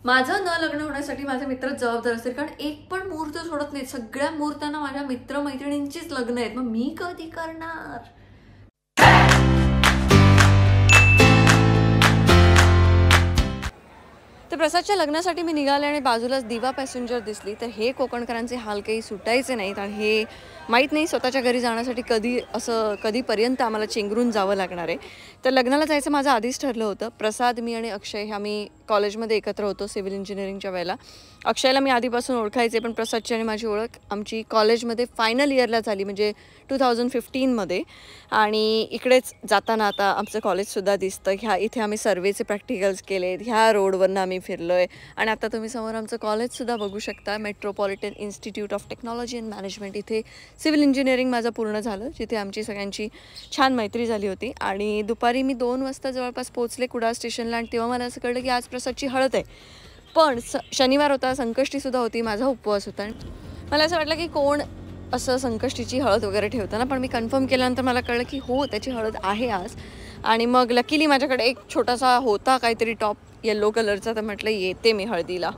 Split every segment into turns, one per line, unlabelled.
माझं न लग्न होण्यासाठी माझे मित्र जबाबदार असतील, कारण एक पण मुहूर्त सोडत नाहीत. सगळ्या मुहूर्तांना माझ्या मित्रमैत्रिणींचीच लग्न आहेत. मग मी कधी करणार? तर प्रसादच्या लग्नासाठी मी निघाले आणि बाजूलाच दिवा पॅसेंजर दिसली. तर हे कोकणकरांचे हाल काही सुटायचे नाहीत आणि हे माहीत नाही स्वतःच्या घरी जाण्यासाठी कधीपर्यंत आम्हाला चेंगरून जावं लागणार आहे. तर लग्नाला जायचं माझं आधीच ठरलं होतं. प्रसाद, मी आणि अक्षय हे आम्ही कॉलेजमध्ये एकत्र होतो सिव्हिल इंजिनिअरिंगच्या वेळेला. अक्षयला मी आधीपासून ओळखायचे, पण प्रसादची आणि माझी ओळख आमची कॉलेजमध्ये फायनल इयरला झाली, म्हणजे 2015मध्ये. आणि इकडेच जाताना आता आमचं कॉलेजसुद्धा दिसतं. इथे आम्ही सर्वेचे प्रॅक्टिकल्स केलेत, ह्या रोडवरनं आम्ही फिरलो आहे. आणि आता तुम्ही समोर आमचं कॉलेजसुद्धा बघू शकता, metropolitan institute of technology and management. इथे सिव्हिल इंजिनिअरिंग माझं पूर्ण झालं, जिथे आमची सगळ्यांची छान मैत्री झाली होती. आणि दुपारी मी 2 वाजता जवळपास पोचले कुडाळ स्टेशनला. आणि तेव्हा मला असं कळलं की आज प्रसादची हळद आहे. पण शनिवार होता, संकष्टीसुद्धा होती, माझा उपवास होता. आणि मला असं वाटलं की कोण असं संकष्टीची हळद वगैरे ठेवताना, पण मी कन्फर्म केल्यानंतर मला कळलं की हो, त्याची हळद आहे आज. आणि मग लकीली माझ्याकडे एक छोटासा होता काहीतरी टॉप येलो कलरचा, तर म्हटलं येते मी हळदीला.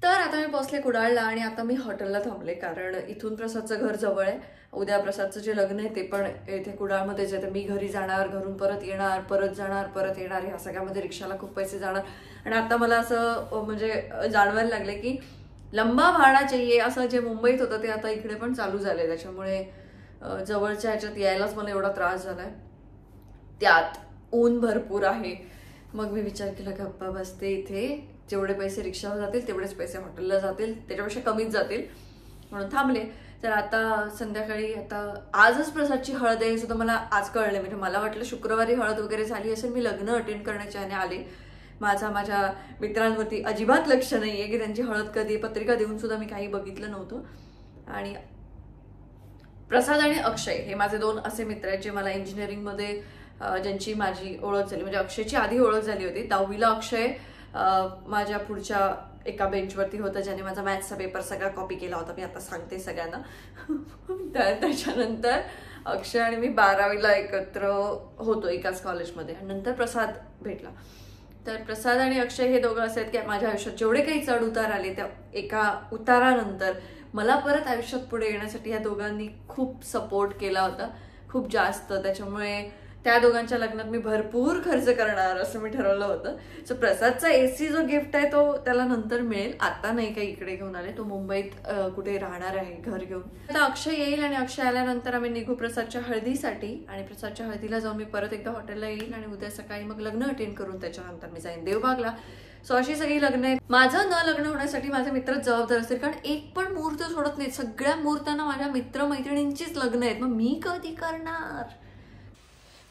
तर आता मी पोचले कुडाळला आणि आता मी हॉटेलला थांबले, कारण इथून प्रसादचं घर जवळ आहे. उद्या प्रसादचं जे लग्न आहे ते पण इथे कुडाळमध्येच आहे. तर मी घरी जाणार, घरून परत येणार, परत जाणार, परत येणार, ह्या सगळ्यामध्ये रिक्षाला खूप पैसे जाणार. आणि आता मला असं म्हणजे जाणवायला लागले की लंबा भाडा चाहिए असं जे मुंबईत होतं ते आता इकडे पण चालू झाले. त्याच्यामुळे जवळच्या ह्याच्यात यायलाच मला एवढा त्रास झालाय. त्यात ऊन भरपूर आहे. मग मी विचार केला गप्पा बसते इथे, जेवढे पैसे रिक्षावर जातील तेवढेच पैसे हॉटेलला जातील, त्याच्यापेक्षा कमीच जातील, म्हणून थांबले. तर आता संध्याकाळी आजच प्रसादची हळद आहे हे सुद्धा मला आज कळले. म्हणजे मला वाटलं शुक्रवारी हळद वगैरे झाली असेल. मी लग्न अटेंड करण्याच्या आणि आले. माझ्या मित्रांवरती अजिबात लक्ष नाही आहे की त्यांची हळद कधी, पत्रिका देऊन सुद्धा मी काही बघितलं नव्हतं. आणि प्रसाद आणि अक्षय हे माझे 2 असे मित्र आहेत जे मला इंजिनिअरिंगमध्ये ज्यांची माझी ओळख झाली. म्हणजे अक्षयची आधी ओळख झाली होती. 10वीला अक्षय माझ्या पुढच्या एका बेंचवरती होता, ज्याने माझा मॅथ्सचा पेपर सगळा कॉपी केला होता. मी आता सांगते सगळ्यांना. त्याच्यानंतर अक्षय आणि मी 12वीला एकत्र होतो एकाच कॉलेजमध्ये. आणि नंतर प्रसाद भेटला. तर प्रसाद आणि अक्षय हे दोघं असे आहेत की माझ्या आयुष्यात जेवढे काही चढ उतार आले त्या एका उतारानंतर मला परत आयुष्यात पुढे येण्यासाठी या दोघांनी खूप सपोर्ट केला होता, खूप जास्त. त्याच्यामुळे त्या दोघांच्या लग्नात मी भरपूर खर्च करणार असं मी ठरवलं होतं. सो प्रसादचा AC जो गिफ्ट आहे तो त्याला नंतर मिळेल, आता नाही काही इकडे घेऊन आले. तो मुंबईत कुठे राहणार आहे घर घेऊन. आता अक्षय येईल आणि अक्षय आल्यानंतर आम्ही निघू प्रसादच्या हळदीसाठी. आणि प्रसादच्या हळदीला जाऊन मी परत एकदा हॉटेलला येईल आणि उद्या सकाळी मग लग्न अटेंड करून त्याच्यानंतर मी जाईन देवबागला. सो अशी सगळी लग्न आहेत. माझं न लग्न होण्यासाठी माझे मित्र जबाबदार असतील, कारण एक पण मुहूर्त सोडत नाहीत. सगळ्या मुहूर्तांना माझ्या मित्रमैत्रिणींचीच लग्न आहेत. मग मी कधी करणार?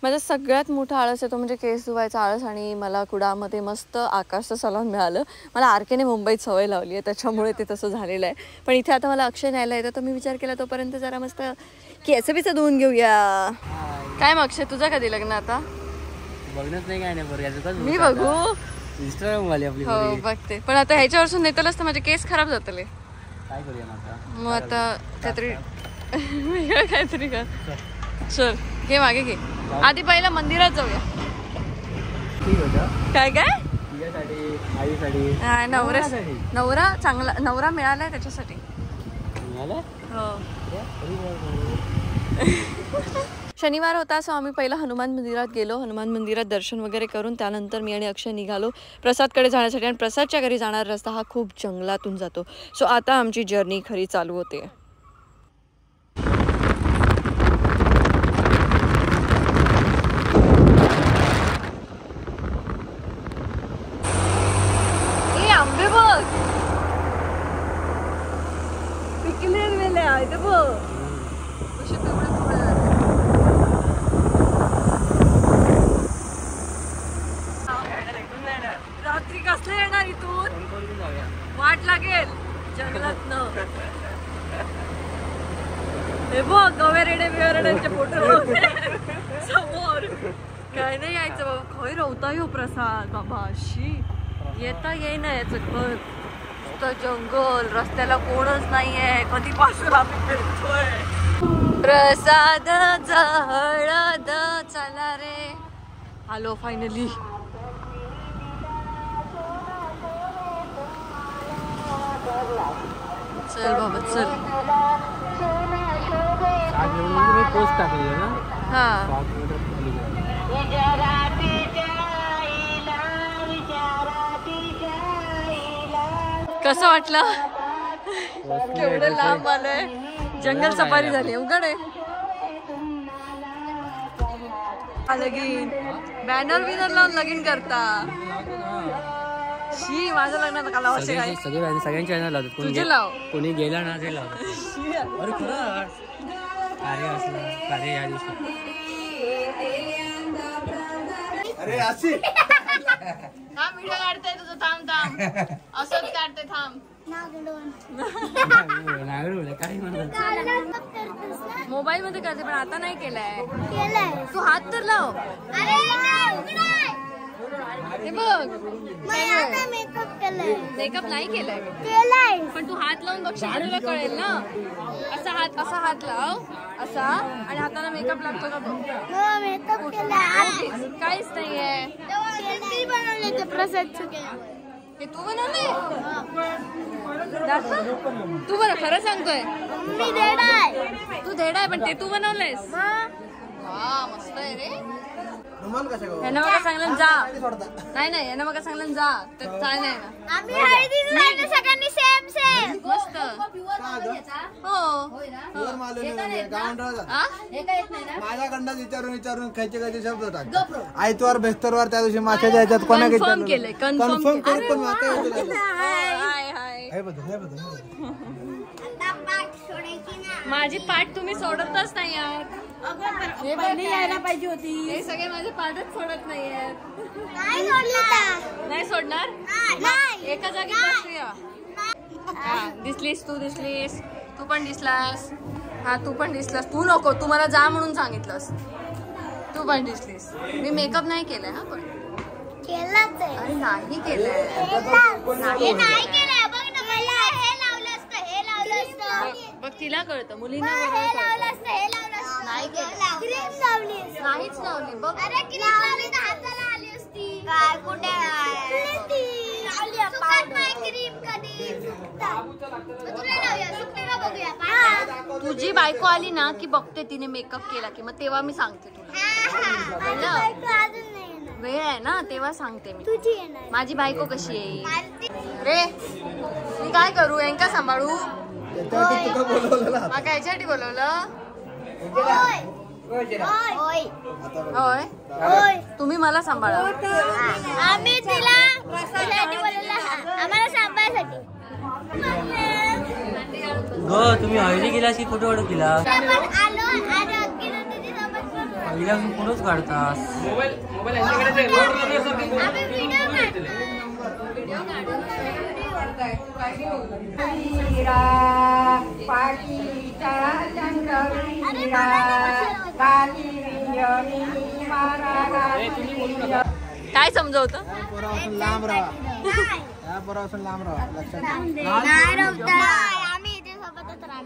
माझा सगळ्यात मोठा आळस आहे तो म्हणजे केस धुवायचा आळस. आणि मला कुडामध्ये मस्त आकाशचं सलून मिळालं. मला आरकेने मुंबईत सवय लावली आहे, त्याच्यामुळे ते तसं झालेलं आहे. पण इथे आता मला अक्षय न्यायला येतं, तर मी विचार केला तोपर्यंत जरा मस्त केस बिस धुवून घेऊया. काय मग अक्षय, तुझं कधी लग्न? आता
बघणंच नाही, काय नाही,
मी बघू
इंस्टाग्राम वाली आपली.
हो बघते, पण आता ह्याच्यावरसून नेतलच तर माझे केस खराब जातले.
काय करूया
मग आता काहीतरी काहीतरी कर. चल घे, मागे घे. आधी पहिला मंदिरात जाऊया. काय काय नवरा चांगला नवरा मिळालाय त्याच्यासाठी. हो शनिवार होता, सो आम्ही पहिला हनुमान मंदिरात गेलो. हनुमान मंदिरात दर्शन वगैरे करून त्यानंतर मी आणि अक्षय निघालो प्रसादकडे जाण्यासाठी. आणि प्रसादच्या घरी जाणारा रस्ता हा खूप जंगलातून जातो. सो आता आमची जर्नी खरी चालू होते. आंबे बघ, पिकले गेल्या इथे बघ. रात्री कसले येणार इथून? वाट लागेल जंगलात न. हे बघ गवेरेडे बिवेरेड्यांचे फोटो समोर. काय नाही यायचं बाबा, खय रवता हो प्रसाद बाबा. शी येता येईना याचं घर, नुसतं जंगल, रस्त्याला कोणच नाहीये. कधीपासून आम्ही फिरतोय. प्रसाद हळद चला रे. आलो फायनली. चल बाबा चल.
मी पोस्ट टाकलेलं ना
हा
7 मीटर खाली गेलं.
कसं वाटलं? केवढं लांब आलंय. जंगल सफारी झाली. उघड आहे. लगीन बॅनर बिनर लावून लगीन करता. शी माझं लग्न काला वर्ष काय
सगळ्यांचे चॅनल लावतात.
तुझे लाव.
कोणी गेला ना ते लावतात. अरे खरं कार्य असलं कार्य या दिवशी.
अरे अशी
हा व्हिडिओ काढते तुझं. थांब थांब असंच काढते थांब.
काही म्हणतात
मोबाईल मध्ये करते पण आता नाही केलाय. तू हात तर लाव. हे बघ मेकअप नाही केलाय पण तू हात लावून बघशील तुला कळेल ना. असा हात लाव असा आणि हाताला मेकअप लागतो का बघ. काहीच नाहीये. हे तू बनवले. तू बरं खरं सांगतोय. तू धेड आहे पण ते तू बनवलंयस. वा मस्त आहे रे. यांना मग सांगलं जा. नाही यांना मग सांगलं जा तर चाल नाही ना.
सगळ्यांनी सेम सेम
मस्त. हो
माझ्याकडनं विचारून खायचे शब्द टाक. आयतवार बेस्तरवार त्या दिवशी माशाच्या ह्याच्यात कोणा
कन्फर्म केलंय.
कन्फर्म करून पण
हाय हाय. माझी पाठ तुम्ही सोडतच नाही यार.
यायला पाहिजे होती.
हे सगळे माझे पाठच सोडत नाहीयेत. नाही सोडणार. एका जागी बसूया. दिसलीस तू दिसलीस. तू पण दिसलास. हा तू पण दिसलास. तू नको तू मला जा म्हणून सांगितलंस. तू पण दिसलीस. मी मेकअप नाही केलाय हा पण अरे नाही केलंय. बघ तिला कळतं. मुलींना नाही नाहीच लावली बघ. तुझी बायको आली ना की बघते तिने मेकअप केला की मग तेव्हा मी सांगते तुला. वेळ आहे ना तेव्हा सांगते मी. माझी बायको कशी आहे रे. मी काय करू यांका सांभाळू. मग याच्यासाठी बोलवलं. होय तुम्ही मला सांभाळा.
आम्ही तिला आम्हाला सांभाळायसाठी.
तुम्ही हळदी केला की फोटो काढू केला फोटोच काढतास.
काय समजवतं.
लांब राहा. लांब राहा.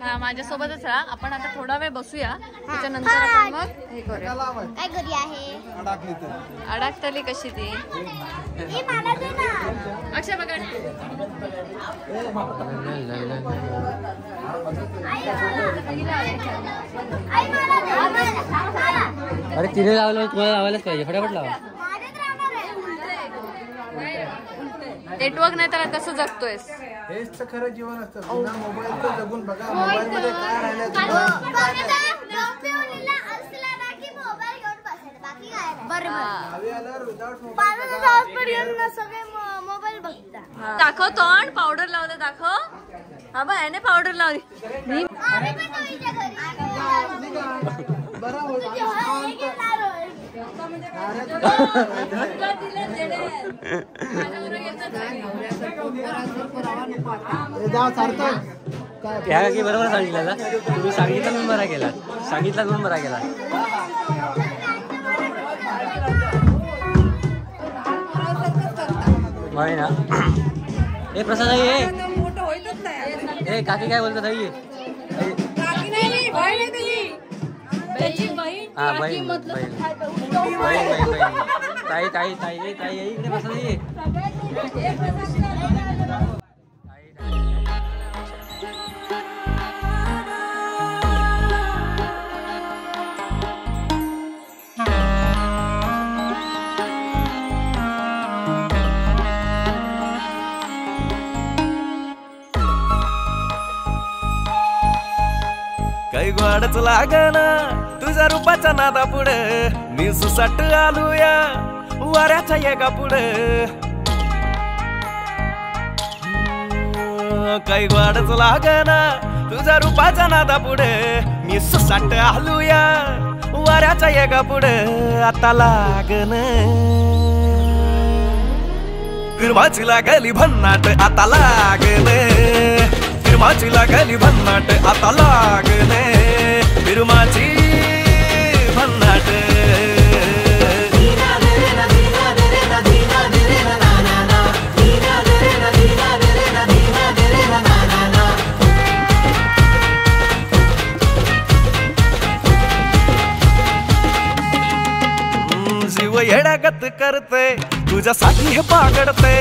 हा माझ्यासोबतच राहा. आपण आता थोडा वेळ बसूया त्याच्यानंतर आपण मग हे करूया.
काय घरी आहे
अडकतली कशी ती. अक्षय बघा
अरे तिने लावलं तुम्हाला लावायलाच पाहिजे. फटाफट लावा.
नेटवर्क नाही तर कसं जगतोयस.
हेच तर खरं जीवन असतं. बिना मोबाईलचं जगून बघा. मोबाईल मध्ये काय राहिलं.
दाखव तोंड. पावडर लावलं दाखव. हा बा याने पावडर लावली. मी
बरोबर सांगितलं ना. तुम्ही सांगितलं म्हणून बरा केला. सांगितलं म्हणून बरा केला. होय ना. हे प्रसाद आहे. हे काकी काय बोलतात आई. हा बहीण बहीण ताई ताई ताई ताई इकडे प्रसाद ये.
वाढच लागना तुझ्या रूपाच्या नादा पुढे मी सुसाट आलूया वाऱ्याच्या येगा पुढे काही वाढच लागना तुझ्या रूपाच्या नादा पुढे मी सुसाट आलूया वाऱ्याच्या येगा पुढे आता लागन फिरमाची लागली भन्नाट आता लागले फिरमाची लागली भन्नाट आता लागले फिरमाची भन्नाट जीव येडागत करते तुझ्यासाठी हे पागडते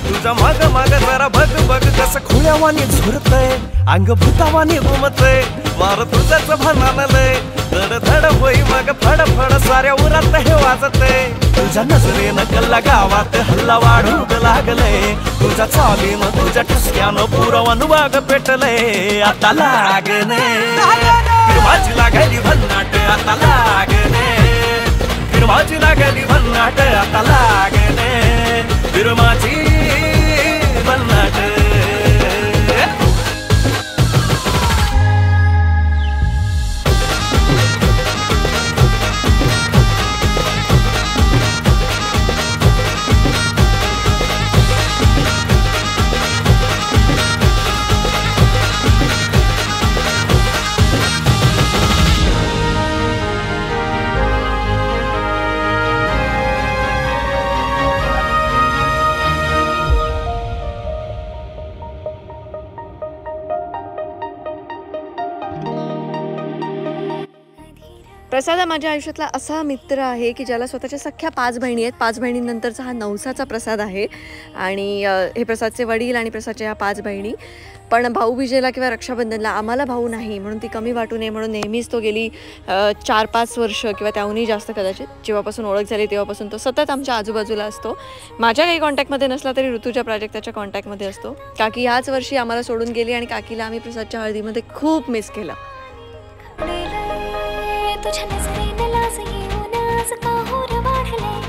तुझ्या माग माग जरा बघ बघ कसं खुळ्यावानी झुरतय अंग भूतावानी घुमतय मार तुझ्याच भानालय धड धड होई मग फड फड साऱ्या उरात हे वाजते तुझ्या नजरेनं कल्ला गावात हल्ला वाढूक लागलंय तुझ्या चालीनं तुझ्या ठसक्यानं पुरवन वाग पेटलंय आता लागणे फिरमाची लागली भन्नाट आता लागणे फिरमाची लागली भन्नाट आता लागणे फिरमाची भन्नाट
प्रसाद हा माझ्या आयुष्यातला असा मित्र आहे की ज्याला स्वतःच्या सख्या 5 बहिणी आहेत. 5 बहिणींनंतरचा हा 9सा प्रसाद आहे आणि हे प्रसादचे वडील आणि प्रसादच्या ह्या 5 बहिणी. पण भाऊबीजेला किंवा रक्षाबंधनला आम्हाला भाऊ नाही म्हणून ती कमी वाटू नये म्हणून नेहमीच तो गेली 4-5 वर्ष किंवा त्याहूनही जास्त कदाचित जेव्हापासून ओळख झाली तेव्हापासून तो सतत आमच्या आजूबाजूला असतो. माझ्या काही कॉन्टॅक्टमध्ये नसला तरी ऋतूच्या प्राजक्ताच्या त्याच्या कॉन्टॅक्टमध्ये असतो. काकी ह्याच वर्षी आम्हाला सोडून गेली आणि काकीला आम्ही प्रसादच्या हळदीमध्ये खूप मिस केलं.
तुझ्या नजरेनं लाज येऊन आज का होर वाढलंय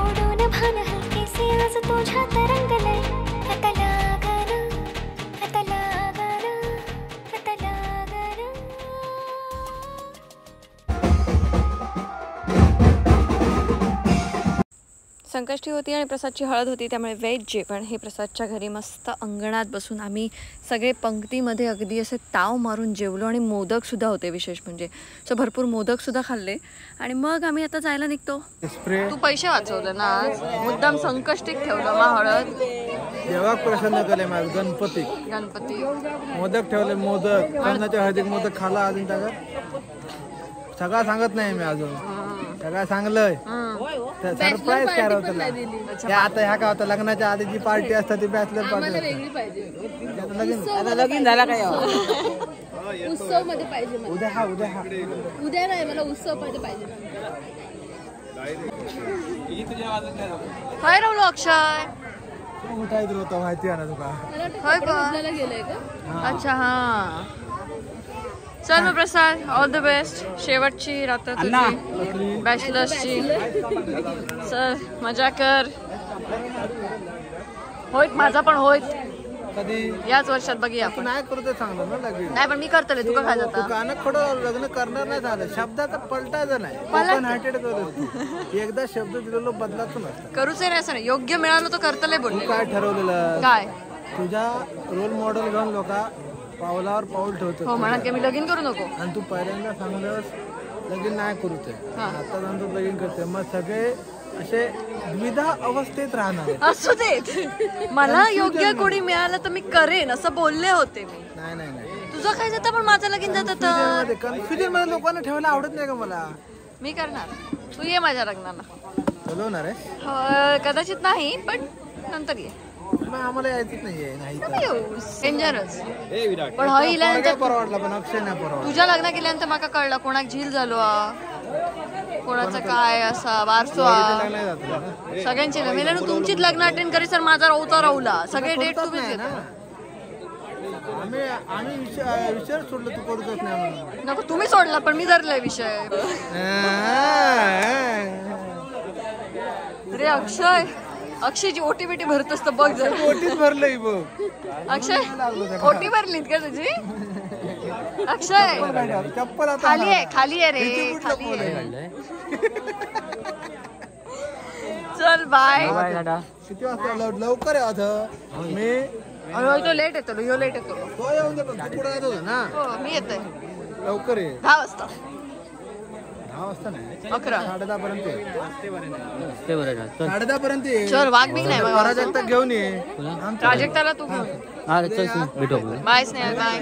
ओढून भान हलकेसे आज तुझ्या तरंगलंय आता लागना आता लागना आता लागना.
संकष्टी होती आणि प्रसादची हळद होती त्यामुळे व्हेज जेवण हे प्रसादच्या घरी मस्त अंगणात बसून आम्ही सगळे पंक्तीमध्ये अगदी असे ताव मारून जेवलो आणि मोदकसुद्धा होते विशेष म्हणजे. सो भरपूर मोदकसुद्धा खाल्ले आणि मग आम्ही आता जायला निघतो. तू पैसे वाचवले ना आज मुद्दाम संकष्टीत ठेवलं मा हळद
देवाक प्रसन्न केले माझ गणपती मोदक ठेवले मोदक अन्नाच्या हळदीत मोदक खाला अजून सगळं सांगत नाही मी अजून सगळं सांगलंय सरप्राईज काय होतं आता ह्या काय होतं लग्नाच्या आधी जी पार्टी असतात ती बॅचलर पार्टी आता लगीन झाला काय
उत्सव मध्ये पाहिजे
उद्या
उद्या नाही मला उत्सव मध्ये पाहिजे.
काय राहुल अक्षय
उठायचं होतं माहिती आहे ना तुला
होय का
गेलंय का
अच्छा हा चल मग प्रसाद ऑल द बेस्ट शेवटची रात्र तुझी बॅचलर्सची. चल मजा कर. होईत माझा पण होईत
कधी
याच वर्षात बघूया आपण.
नाही करू ते चांगलं ना लगेच
नाही पण मी करतले तुका काय जाता
कानात खडं लग्न करणार नाही झालं शब्दाचा पलटायचं नाही ओपन हार्टेड करू एकदा शब्द दिलेलो बदलाचं नसतं
करूच नाही असं नाही योग्य मिळालं तो करतले बोलले.
काय ठरवलेलं
काय
तुझ्या रोल मॉडेल घेऊन लोका पावलावर पाऊल ठेवतो
हो म्हणत की मी लगीन करू नको
आणि तू पहिल्यांदा सांगल्यावर लगीन नाही करू ते आता जाऊन तू लगीन करते मग सगळे असे द्विधा अवस्थेत राहणार
असू देत मला योग्य कोणी मिळालं तर मी करेन असं बोलले होते मी.
नाही नाही नाही
तुझं काय जातं पण माझं लगीन जातं तर
कन्फ्युजन मध्ये लोकांना ठेवायला आवडत नाही का मला.
मी करणार तू ये माझ्या लग्नाला.
बोलवणार आहे
कदाचित नाही पण नंतर ये.
आम्हाला यायचंच नाहीये नाही
डेंजरस पण हय इल्यानंतर
परवडला पण अक्षय नाही परवडला.
तुझ्या लग्न केल्यानंतर माका कळलं कोणाक झील झालो कोणाचं काय असा वारसो सगळ्यांची लग्न तुमचीच लग्न अटेंड करी सर माझा राहता राहुला सगळे डेट तुम्हीच घेता
आम्ही विषय सोडलं तू करूच नाही म्हणून.
नको तुम्ही सोडला पण मी धरलाय विषय. अरे अक्षयची ओटी बिटी भरत असतं बघ जर.
ओटीच भरलंय बघ.
अक्षय ओटी भरलीत का तुझी? अक्षय
चप्पल आता
खाली आहे रे खाली आहे. चल बाय.
किती वाजता लवकर आहे आता मी
तो लेट येतो तो लेट येतो.
तो येऊन जातो तू कुठं येत होता ना.
हो मी येतोय
लवकर ये.
10 वाजता.
10 वाजता नाही
11
10:30 पर्यंत ये.
ते बरं
10:30 पर्यंत ये.
चल वाघ बिग नाही मग
प्राजक्ता घेऊन ये.
प्राजक्ताला तू घेऊन
हा चल भेटू आपण.
Bye Snehal bye.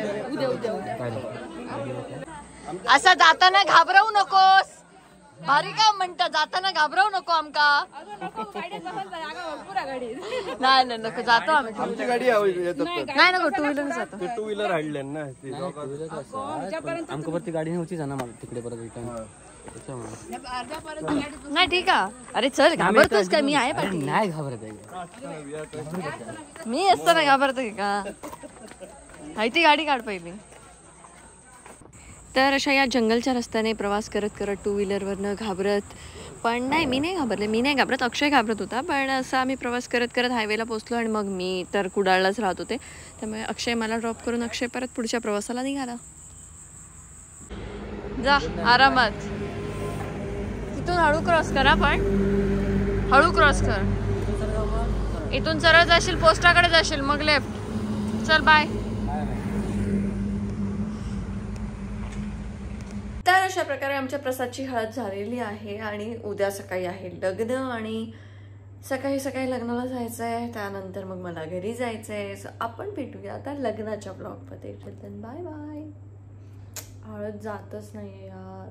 असा जाताना घाबरवू नकोस. भारी काम म्हणतं जाताना घाबरवू नको आमका. नाही नको जातो आम्ही.
आमची गाडी येतात.
नाही नको टू व्हीलर जातो.
टू व्हीलर हाडले ना
आमका परत गाडी नव्हती जाणार मला तिकडे परत रिटर्न.
नाही ठीक आहे. अरे चल घाबरतोस का? मी आहे पाठी.
नाही घाबरत आहे.
मी असताना घाबरतो का? ती गाडी काढ पहिली. तर अशा या जंगलच्या रस्त्याने प्रवास करत करत टू व्हीलरवरनं घाबरत पण नाही मी नाही घाबरत. अक्षय घाबरत होता पण असं आम्ही प्रवास करत करत हायवेला पोचलो आणि मग मी तर कुडाळलाच राहत होते त्यामुळे अक्षय मला ड्रॉप करून अक्षय परत पुढच्या प्रवासाला निघाला. जा आरामात. इथून हळू क्रॉस करा पण हळू क्रॉस कर. इथून सरळ जाशील पोस्टाकडे जाशील मग लेफ्ट. चल बाय. तर अशा प्रकारे आमच्या प्रसादची हळद झालेली आहे आणि उद्या सकाळी आहे लग्न आणि सकाळी सकाळी लग्नाला जायचं आहे. त्यानंतर मग मला घरी जायचं आहे. सो आपण भेटूया आता लग्नाच्या ब्लॉगमध्ये. Bye bye. हळद जातच नाही यार.